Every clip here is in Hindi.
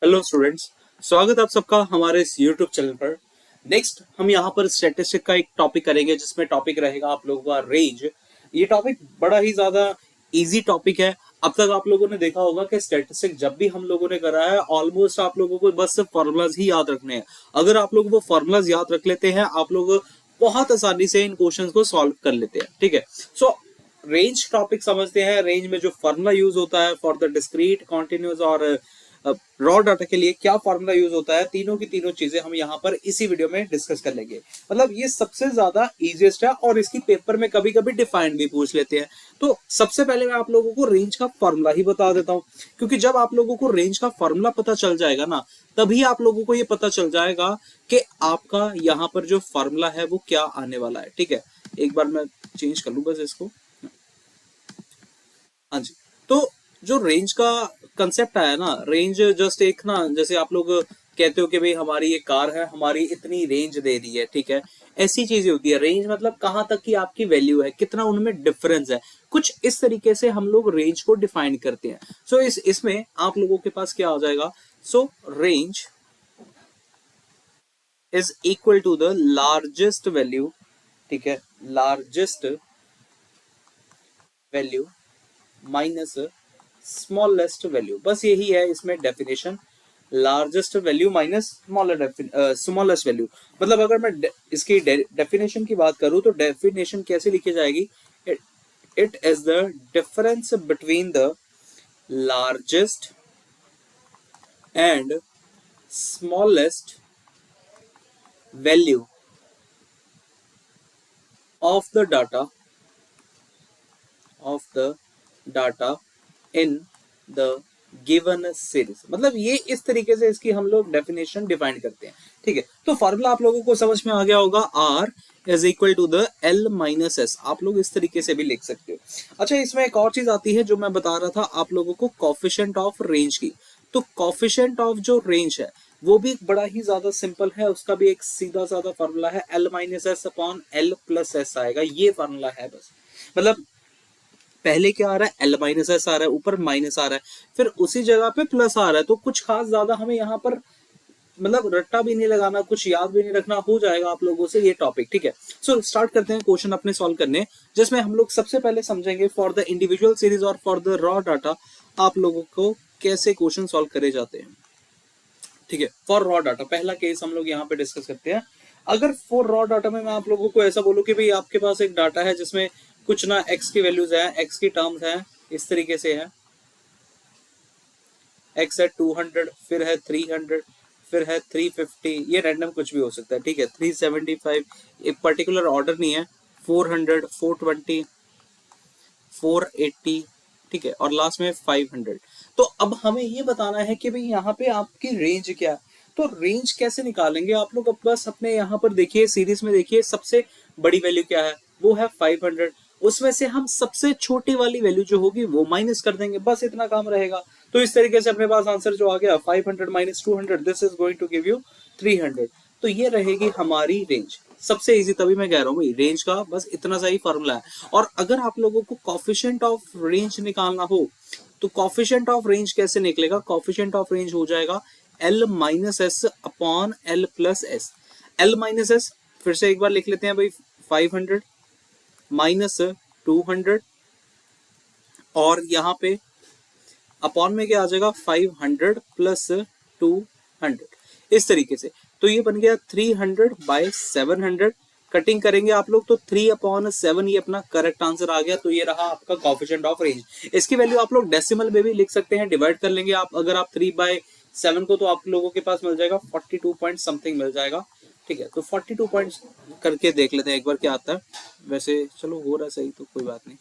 हेलो स्टूडेंट्स, स्वागत आप सबका हमारे इस यूट्यूब चैनल पर। नेक्स्ट हम यहाँ पर स्टैटिस्टिक का एक टॉपिक करेंगे जिसमें टॉपिक रहेगा आप लोगों का रेंज। ये टॉपिक बड़ा ही ज्यादा इजी टॉपिक है। अब तक आप लोगों ने देखा होगा कि स्टैटिस्टिक जब भी हम लोगों ने करा है ऑलमोस्ट आप लोगों को बस फॉर्मूलाज ही याद रखने हैं। अगर आप लोग वो फॉर्मूलाज याद रख लेते हैं आप लोग बहुत आसानी से इन क्वेश्चंस को सॉल्व कर लेते हैं। ठीक है, सो रेंज टॉपिक समझते हैं। रेंज में जो फॉर्मूला यूज होता है फॉर द डिस्क्रीट, कॉन्टिन्यूस और रॉ डाटा के लिए क्या फॉर्मूला यूज होता है, तीनों की तीनों चीजें हम यहाँ पर इसी वीडियो में डिस्कस कर लेंगे। मतलब ये सबसे ज्यादा इजीएस्ट है और इसकी पेपर में कभी कभी डिफाइंड भी पूछ लेते हैं। तो सबसे पहले मैं आप लोगों को रेंज का फॉर्मूला ही बता देता हूँ, क्योंकि जब आप लोगों को रेंज का फॉर्मूला पता चल जाएगा ना, तभी आप लोगों को ये पता चल जाएगा कि आपका यहाँ पर जो फॉर्मूला है वो क्या आने वाला है। ठीक है, एक बार मैं चेंज कर लू बस इसको। हाँ जी, तो जो रेंज का कंसेप्ट आया ना, रेंज जस्ट एक ना, जैसे आप लोग कहते हो कि भाई हमारी ये कार है, हमारी इतनी रेंज दे रही है। ठीक है, ऐसी चीजें होती है। रेंज मतलब कहाँ तक की आपकी वैल्यू है, कितना उनमें डिफरेंस है, कुछ इस तरीके से हम लोग रेंज को डिफाइन करते हैं। सो इसमें आप लोगों के पास क्या आ जाएगा, so range is equal to the largest value. ठीक है, largest value minus smallest value, बस यही है इसमें definition. Largest value minus smallest value. मतलब अगर मैं इसकी डेफिनेशन की बात करूं तो डेफिनेशन कैसे लिखी जाएगी, it is the difference between the largest and smallest value of the data in the given series. मतलब ये इस तरीके से इसकी हम लोग डेफिनेशन डिफाइन करते हैं। ठीक है, तो फॉर्मूला आप लोगों को समझ में आ गया होगा, R is equal to the L minus S. आप लोग इस तरीके से भी लिख सकते हो। अच्छा, इसमें एक और चीज आती है जो मैं बता रहा था आप लोगों को, कॉफिशिएंट ऑफ रेंज की। तो कॉफिशिएंट ऑफ जो रेंज है वो भी बड़ा ही ज्यादा सिंपल है, उसका भी एक सीधा साधा फॉर्मूला है, L minus S upon L plus S आएगा। ये फॉर्मूला है बस। मतलब पहले क्या आ रहा है, एल माइनस एस आ रहा है, ऊपर माइनस आ रहा है, फिर उसी जगह पे प्लस आ रहा है। तो कुछ खास ज्यादा हमें यहाँ पर मतलब रट्टा भी नहीं लगाना, कुछ याद भी नहीं रखना, हो जाएगा आप लोगों से ये टॉपिक। ठीक है, सो स्टार्ट करते हैं क्वेश्चन अपने सॉल्व करने, जिसमें हम लोग सबसे पहले समझेंगे फॉर द इंडिविजुअल सीरीज और फॉर द रॉ डाटा आप लोगों को कैसे क्वेश्चन सॉल्व करे जाते हैं। ठीक है, फॉर रॉ डाटा पहला केस हम लोग यहाँ पे डिस्कस करते हैं। अगर फॉर रॉ डाटा में मैं आप लोगों को ऐसा बोलूं कि भाई आपके पास एक डाटा है जिसमें कुछ ना एक्स की वैल्यूज है, एक्स की टर्म्स है, इस तरीके से है। एक्स है 200, फिर है 300, फिर है 350, ये रैंडम कुछ भी हो सकता है। ठीक है, 375, एक पर्टिकुलर ऑर्डर नहीं है, 400, 420, 480। ठीक है, और लास्ट में 500। तो अब हमें ये बताना है कि भाई यहाँ पे आपकी रेंज क्या है। तो रेंज कैसे निकालेंगे आप लोग, अब बस अपने यहाँ पर देखिए, सीरीज में देखिए, सबसे बड़ी वैल्यू क्या है, वो है 500। उसमें से हम सबसे छोटी वाली वैल्यू जो होगी वो माइनस कर देंगे, बस इतना काम रहेगा। तो इस तरीके से अपने पास आंसर जो आ गया 500 minus 200, this is going to give you 300। तो ये रहेगी हमारी रेंज। सबसे इजी, तभी मैं कह रहा हूँ भाई रेंज का बस इतना सा ही फॉर्मूला है। और अगर आप लोगों को कॉफिशिएंट ऑफ रेंज निकालना हो तो कॉफिशिएंट ऑफ रेंज कैसे निकलेगा, कॉफिशिएंट ऑफ रेंज हो जाएगा L minus S upon L plus S. L minus S फिर से एक बार लिख लेते हैं भाई, 500 माइनस 200, और यहाँ पे अपॉन में क्या आ जाएगा, 500 प्लस 200, इस तरीके से। तो ये बन गया 300 बाय 700। कटिंग करेंगे आप लोग तो 3/7 ये अपना करेक्ट आंसर आ गया। तो ये रहा आपका कॉफिशिएंट ऑफ रेंज। इसकी वैल्यू आप लोग डेसिमल में भी लिख सकते हैं, डिवाइड कर लेंगे आप। अगर आप 3/7 को, तो आप लोगों के पास मिल जाएगा 42 पॉइंट समथिंग मिल जाएगा। ठीक है, तो 42 पॉइंट्स करके देख लेते हैं एक बार क्या आता है। वैसे चलो हो रहा है सही, तो कोई बात नहीं।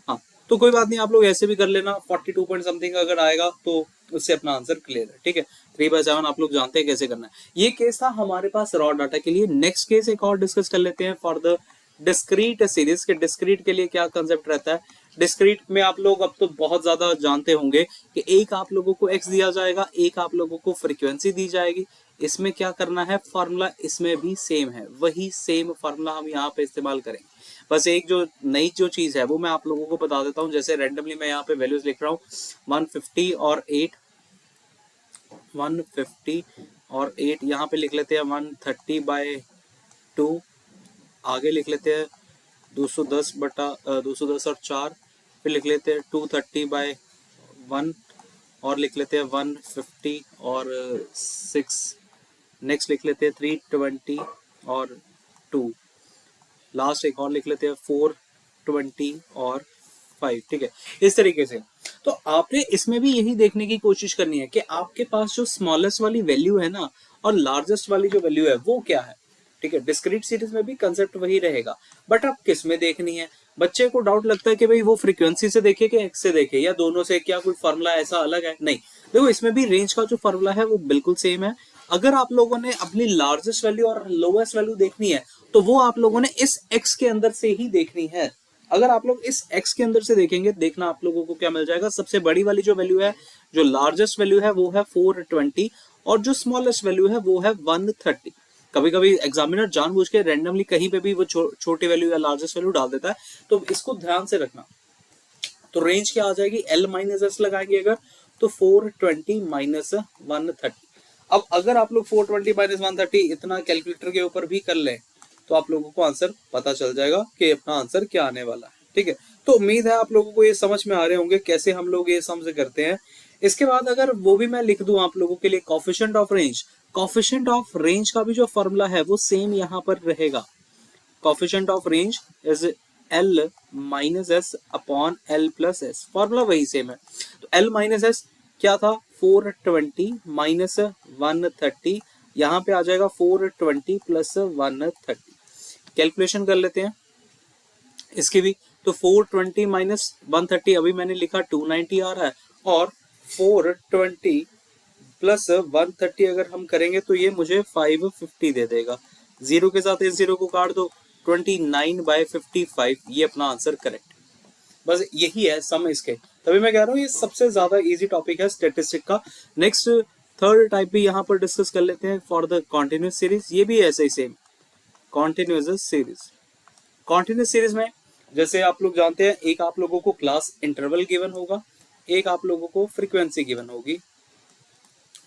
हाँ, तो कोई बात नहीं, आप लोग ऐसे भी कर लेना, 42 पॉइंट समथिंग अगर आएगा तो उससे अपना आंसर क्लियर है। ठीक है, 3/7 आप लोग जानते हैं कैसे करना है। ये केस था हमारे पास रॉ डाटा के लिए। नेक्स्ट केस एक और डिस्कस कर लेते हैं फॉर द डिस्क्रीट सीरीज के। डिस्क्रीट के लिए क्या कंसेप्ट रहता है, डिस्क्रीट में आप लोग अब तो बहुत ज्यादा जानते होंगे कि एक आप लोगों को एक्स दिया जाएगा, एक आप लोगों को फ्रीक्वेंसी दी जाएगी। इसमें क्या करना है, फॉर्मूला इसमें भी सेम है, वही सेम फॉर्मूला हम यहाँ पे इस्तेमाल करेंगे। बस एक जो नई जो चीज है वो मैं आप लोगों को बता देता हूँ। जैसे रैंडमली मैं यहाँ पे वैल्यूज लिख रहा हूँ, 150 और 8, 150 और 8, यहाँ पे लिख लेते हैं 130/2, आगे लिख लेते हैं 210 और 4, फिर लिख लेते हैं 230/1 और लिख लेते हैं 150 और 6, नेक्स्ट लिख लेते हैं 320 और 2, लास्ट एक और लिख लेते हैं 420 और 5। ठीक है, इस तरीके से। तो आपने इसमें भी यही देखने की कोशिश करनी है कि आपके पास जो स्मॉलेस्ट वाली वैल्यू है ना और लार्जेस्ट वाली जो वैल्यू है वो क्या है। ठीक है, डिस्क्रीट सीरीज में भी कंसेप्ट वही रहेगा, बट आप किस में देखनी है। बच्चे को डाउट लगता है कि भाई वो फ्रीक्वेंसी से देखे कि एक्स से देखे या दोनों से, क्या कोई फॉर्मूला ऐसा अलग है? नहीं, देखो इसमें भी रेंज का जो फॉर्मूला है वो बिल्कुल सेम है। अगर आप लोगों ने अपनी लार्जेस्ट वैल्यू और लोवेस्ट वैल्यू देखनी है तो वो आप लोगों ने इस एक्स के अंदर से ही देखनी है। अगर आप लोग इस x के अंदर से देखेंगे, देखना आप लोगों को क्या मिल जाएगा। सबसे बड़ी वाली जो वैल्यू है, जो लार्जेस्ट वैल्यू है वो है 420 और जो स्मॉलेस्ट वैल्यू है वो है 130। कभी कभी एग्जामिनर जानबूझ के रैंडमली कहीं पे भी वो छोटी वैल्यू या लार्जेस्ट वैल्यू डाल देता है, तो इसको ध्यान से रखना। तो रेंज क्या आ जाएगी, L माइनस एस लगाएंगे अगर तो 420 माइनस 130। अब अगर आप लोग 420 माइनस 130 इतना कैलकुलेटर के ऊपर भी कर लें तो आप लोगों को आंसर पता चल जाएगा कि अपना आंसर क्या आने वाला है। ठीक है, तो उम्मीद है आप लोगों को ये समझ में आ रहे होंगे कैसे हम लोग ये सम्स करते हैं। इसके बाद अगर वो भी मैं लिख दूं आप लोगों के लिए, coefficient of range. Coefficient of range का भी जो फॉर्मूला है वो सेम यहाँ पर रहेगा। Coefficient of range is L minus S upon L plus S, formula वही सेम है। तो L माइनस एस क्या था, 420 माइनस 130, यहाँ पे आ जाएगा 420 प्लस 130। कैलकुलेशन कर लेते हैं इसकी भी। तो 420 माइनस 130 अभी मैंने लिखा 290 आ रहा है, और 420 प्लस 130 अगर हम करेंगे तो ये मुझे 550 दे देगा। जीरो के साथ इस जीरो को काट दो, 29/55, ये अपना आंसर करेक्ट। बस यही है सम इसके। तभी मैं कह रहा हूँ ये सबसे ज्यादा इजी टॉपिक है स्टैटिस्टिक का। नेक्स्ट थर्ड टाइप भी यहाँ पर डिस्कस कर लेते हैं फॉर द कॉन्टिन्यूस सीरीज। ये भी ऐसे ही same continuous series. Continuous series में जैसे आप लोग जानते हैं, एक आप लोगों को क्लास इंटरवल गिवन होगा, एक आप लोगों को फ्रीक्वेंसी गिवन होगी।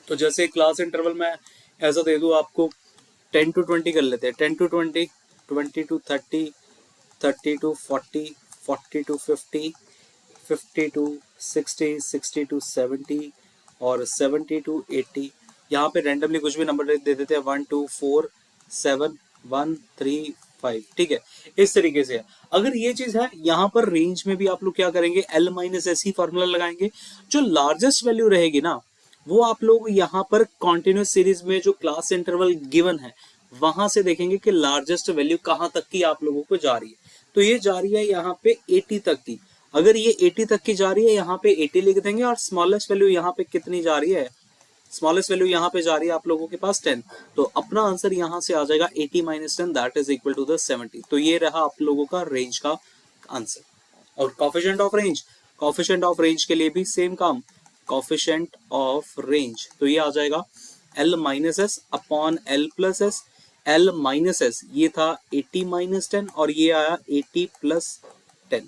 तो जैसे क्लास इंटरवल में ऐसा दे दूं आपको 10 to 20 कर लेते हैं, 10 to 20, 20 to 30, 30 to 40, 40 to 50, 50 to 60, 60 to 70 और 70 to 80। यहाँ पे रैंडमली कुछ भी नंबर दे देते हैं, 1 2 4 7 1 3 5। ठीक है, इस तरीके से है। अगर ये चीज है, यहाँ पर रेंज में भी आप लोग क्या करेंगे, L माइनस एस ही फॉर्मूला लगाएंगे। जो लार्जेस्ट वैल्यू रहेगी ना वो आप लोग यहाँ पर कॉन्टिन्यूस सीरीज में जो क्लास इंटरवल गिवन है वहां से देखेंगे कि लार्जेस्ट वैल्यू कहां तक की आप लोगों को जा रही है। तो ये जा रही है यहाँ पे 80 तक की। अगर ये 80 तक की जा रही है, यहाँ पे 80 लिख देंगे, और स्मॉलेस्ट वैल्यू यहाँ पे कितनी जा रही है, स्मॉलेस्ट वैल्यू यहाँ पे जा रही है आप लोगों के पास 10। तो अपना आंसर यहाँ से आ जाएगा 80 minus 10, that is equal to the 70। तो ये रहा आप लोगों का रेंज का आंसर। और coefficient of range, coefficient of range के लिए भी सेम काम, कोफिशिएंट ऑफ रेंज तो ये आ जाएगा L minus S upon L plus S. L minus S ये था 80 माइनस 10 और ये आया 80 प्लस 10,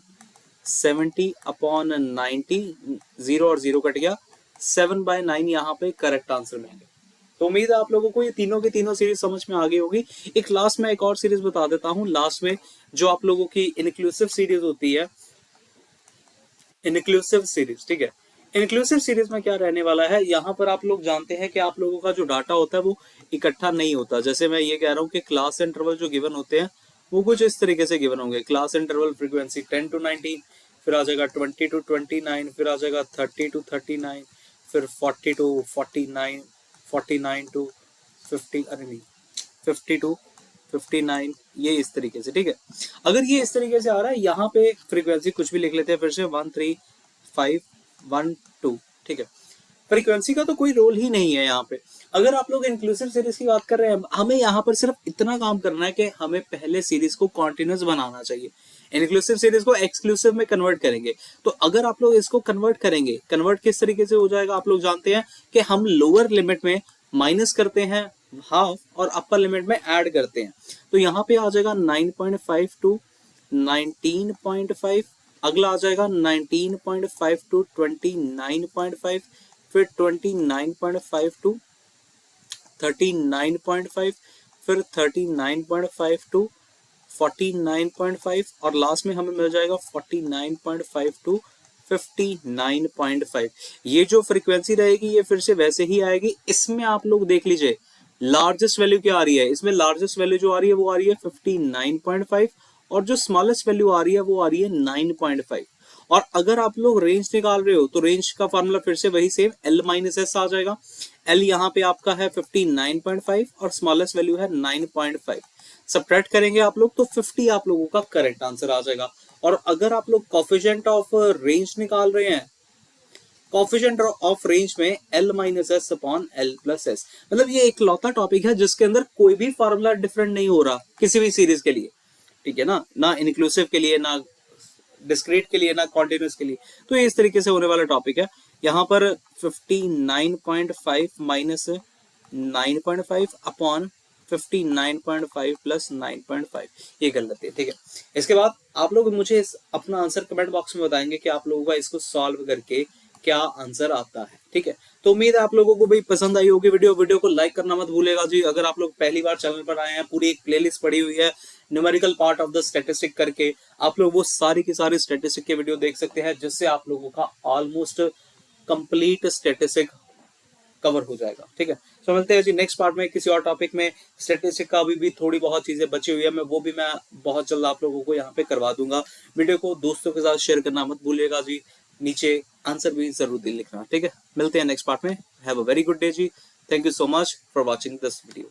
70 अपॉन 90, जीरो और जीरो कट गया, 7/9 यहाँ पे करेक्ट आंसर मिलेगा। तो उम्मीद है आप लोगों को ये तीनों की तीनों सीरीज समझ में आ गई होगी। एक लास्ट में एक और सीरीज बता देता हूँ, लास्ट में जो आप लोगों की इनक्लूसिव सीरीज होती है, इनक्लूसिव सीरीज। ठीक है, इंक्लूसिव सीरीज में क्या रहने वाला है, यहाँ पर आप लोग जानते हैं कि आप लोगों का जो डाटा होता है वो इकट्ठा नहीं होता। जैसे मैं ये कह रहा हूँ कि क्लास इंटरवल जो गिवन होते हैं वो कुछ इस तरीके से गिवन होंगे। क्लास इंटरवल फ्रीक्वेंसी 10 to 19, फिर आ जाएगा 20 to 29, फिर आ जाएगा 30 to 39, फिर 40 to 49, 49 to 50, अरे नहीं 50 to 59, ये इस तरीके से। ठीक है, अगर ये इस तरीके से आ रहा है, यहाँ पे फ्रीक्वेंसी कुछ भी लिख लेते हैं फिर से 13512। ठीक है, फ्रीक्वेंसी का तो कोई रोल ही नहीं है यहाँ पे। अगर आप लोग इंक्लूसिव सीरीज की बात कर रहे हैं, हमें यहाँ पर सिर्फ इतना काम करना है कि हमें पहले सीरीज को कॉन्टिन्यूस बनाना चाहिए। इंक्लूसिव सीरीज को एक्सक्लूसिव में कन्वर्ट करेंगे। तो अगर आप लोग इसको कन्वर्ट करेंगे, कन्वर्ट किस तरीके से हो जाएगा आप लोग जानते हैं कि हम लोअर लिमिट में माइनस करते हैं हाफ और अपर लिमिट में ऐड करते हैं। तो यहाँ पे आ जाएगा 9.5 टू 19.5, अगला आ जाएगा 19.5 टू 29.5, फिर 29.5 टू 39.5, फिर 39.5 टू 49.5 और लास्ट में हमें मिल जाएगा 49.5 टू 59.5। ये जो फ्रीक्वेंसी रहेगी ये फिर से वैसे ही आएगी। इसमें आप लोग देख लीजिए लार्जेस्ट वैल्यू क्या आ रही है, इसमें लार्जेस्ट वैल्यू जो आ रही है वो आ रही है 59.5 और जो स्मॉलेस्ट वैल्यू आ रही है वो आ रही है 9.5। और अगर आप लोग रेंज निकाल रहे हो तो रेंज का फॉर्मूला फिर से वही सेम L माइनस एस आ जाएगा। L यहाँ पे आपका है 59.5 और स्मॉलेस्ट वैल्यू है 9.5। सबट्रैक्ट करेंगे आप लोग तो 50 आप लोगों का करेक्ट आंसर आ जाएगा। और अगर आप लोग कोफिशिएंट ऑफ रेंज निकाल रहे हैं, कोफिशिएंट ऑफ रेंज में L minus S upon L plus S, मतलब ये एक लौता टॉपिक है जिसके अंदर कोई भी फॉर्मूला डिफरेंट नहीं हो रहा किसी भी सीरीज के लिए, ठीक है ना, ना इंक्लूसिव के लिए, ना डिस्क्रीट के लिए, ना कॉन्टिन्यूस के लिए। तो ये इस तरीके से होने वाला टॉपिक है। यहाँ पर 59.5 माइनस 9.5 अपॉन 59.5 प्लस 9.5 ये कर लेते हैं, ठीक है। इसके बाद आप लोग मुझे अपना आंसर कमेंट बॉक्स में बताएंगे कि आप लोगों का इसको सॉल्व करके क्या आंसर आता है, ठीक है। तो उम्मीद है आप लोगों को भी पसंद आई होगी वीडियो को लाइक करना मत भूलेगा जी। अगर आप लोग पहली बार चैनल पर आए हैं, पूरी एक प्लेलिस्ट पड़ी हुई है numerical part of the statistic करके, आप लोग वो सारी की सारी स्टैटिस्टिक के वीडियो देख सकते हैं, जिससे आप लोगों का ऑलमोस्ट कंप्लीट स्टैटिस्टिक कवर हो जाएगा, ठीक है। तो मिलते हैं जी नेक्स्ट पार्ट में किसी और टॉपिक में। स्टैटिस्टिक का अभी भी थोड़ी बहुत चीजें बची हुई है, वो भी मैं बहुत जल्द आप लोगों को यहाँ पे करवा दूंगा। वीडियो को दोस्तों के साथ शेयर करना मत भूलिएगा जी, नीचे आंसर भी जरूर लिखना, ठीक है। मिलते हैं नेक्स्ट पार्ट में। Have a very good day जी। Thank you so much for watching this video.